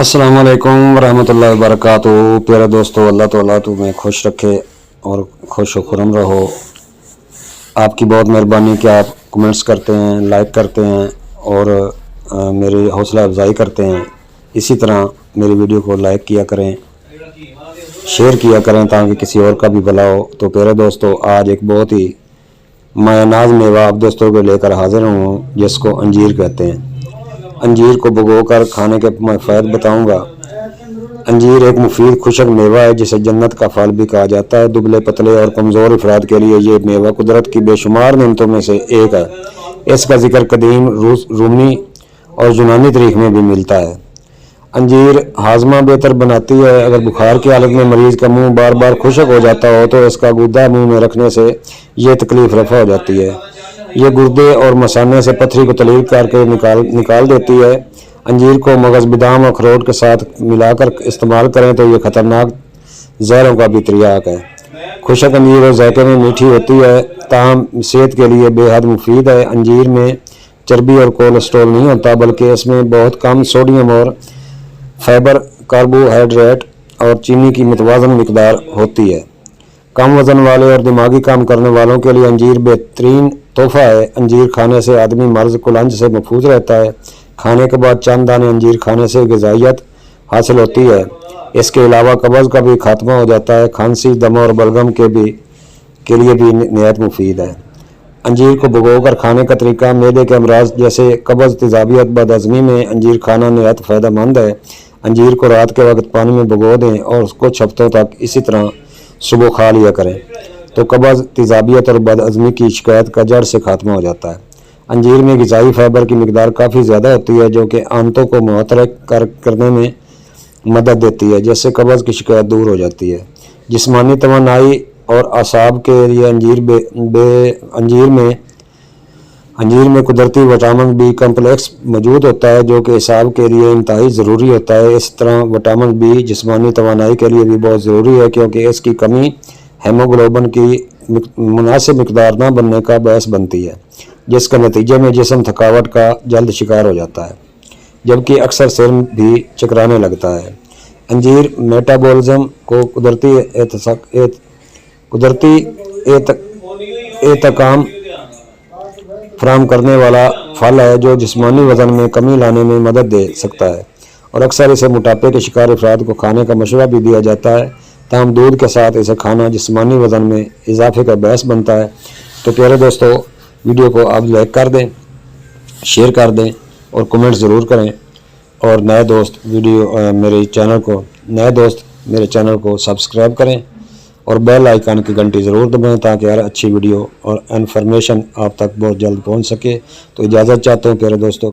अस्सलाम वालेकुम रहमतुल्लाहि व बरकातुहू। प्यारे दोस्तों, अल्लाह ताला तुम्हें खुश रखे और खुश व खुरम रहो। आपकी बहुत मेहरबानी कि आप कमेंट्स करते हैं, लाइक करते हैं और मेरी हौसला अफजाई करते हैं। इसी तरह मेरी वीडियो को लाइक किया करें, शेयर किया करें ताकि किसी और का भी भला हो। तो प्यारे दोस्तों, आज एक बहुत ही मायनाज मेवा आप दोस्तों को लेकर हाजिर हूँ, जिसको अंजीर कहते हैं। अंजीर को भिगोकर खाने के मैं फ़ायदे बताऊंगा। अंजीर एक मुफीद खुशक मेवा है जिसे जन्नत का फल भी कहा जाता है। दुबले पतले और कमज़ोर अफराद के लिए ये मेवा कुदरत की बेशुमार नेमतों में से एक है। इसका जिक्र कदीम रूमी और यूनानी तारीख में भी मिलता है। अंजीर हाजमा बेहतर बनाती है। अगर बुखार की हालत में मरीज़ का मुंह बार बार खुशक हो जाता हो तो इसका गूदा मुंह में रखने से ये तकलीफ़ रफ़ा हो जाती है। ये गुर्दे और मसाने से पथरी को तलील करके निकाल देती है। अंजीर को मगज़, बादाम और अखरोट के साथ मिलाकर इस्तेमाल करें तो ये ख़तरनाक जहरों का भी तिर्याक है। खुशक अंजीर और जायके में मीठी होती है, ताहम सेहत के लिए बेहद मुफीद है। अंजीर में चर्बी और कोलेस्ट्रॉल नहीं होता, बल्कि इसमें बहुत कम सोडियम और फाइबर, कार्बोहाइड्रेट और चीनी की मुतवाज़न मिकदार होती है। कम वज़न वाले और दिमागी काम करने वालों के लिए अंजीर बेहतरीन तोहफ़ा है। अंजीर खाने से आदमी मर्ज़ कुलंज से महफूज रहता है। खाने के बाद चंद दाने अंजीर खाने से ग़िज़ाइयत हासिल होती है। इसके अलावा कब्ज़ का भी खात्मा हो जाता है। खांसी, दम और बलगम के लिए भी निहायत मुफीद है। अंजीर को भिगोकर खाने का तरीका: मैदे के अमराज जैसे कब्ज़, तेज़ाबियत, बदहज़मी में अंजीर खाना निहायत फ़ायदेमंद है। अंजीर को रात के वक्त पानी में भिगो दें और कुछ हफ्तों तक इसी तरह सुबह खा लिया करें तो कब्ज़, तेज़ाबियत और बदहज़मी की शिकायत का जड़ से खात्मा हो जाता है। अंजीर में ग़िज़ाई फाइबर की मिकदार काफ़ी ज़्यादा होती है, जो कि आंतों को मुहतरक करने में मदद देती है, जिससे कब्ज़ की शिकायत दूर हो जाती है। जिस्मानी तवानाई और असाब के लिए अंजीर में कुदरती विटामिन बी कम्प्लेक्स मौजूद होता है, जो कि असाब के लिए इंतहाई ज़रूरी होता है। इस तरह विटामिन बी जिस्मानी तवानाई के लिए भी बहुत ज़रूरी है, क्योंकि इसकी कमी हेमोग्लोबिन की मुनासिब मिकदार न बनने का बायस बनती है, जिसके नतीजे में जिस्म थकावट का जल्द शिकार हो जाता है, जबकि अक्सर सिर भी चकराने लगता है। अंजीर मेटाबॉलिज्म को कुदरती एहतकाम फराहम करने वाला फल है, जो जिस्मानी वज़न में कमी लाने में मदद दे सकता है, और अक्सर इसे मोटापे के शिकार अफराद को खाने का मशवरा भी दिया जाता है। ताहम दूध के साथ इसे खाना जिस्मानी वज़न में इजाफे का बायस बनता है। तो प्यारे दोस्तों, वीडियो को आप लाइक कर दें, शेयर कर दें और कमेंट ज़रूर करें। और नए दोस्त मेरे चैनल को सब्सक्राइब करें और बेल आइकन की घंटी ज़रूर दबाएं ताकि हर अच्छी वीडियो और इन्फॉर्मेशन आप तक बहुत जल्द पहुंच सके। तो इजाज़त चाहते हैं प्यारे दोस्तों।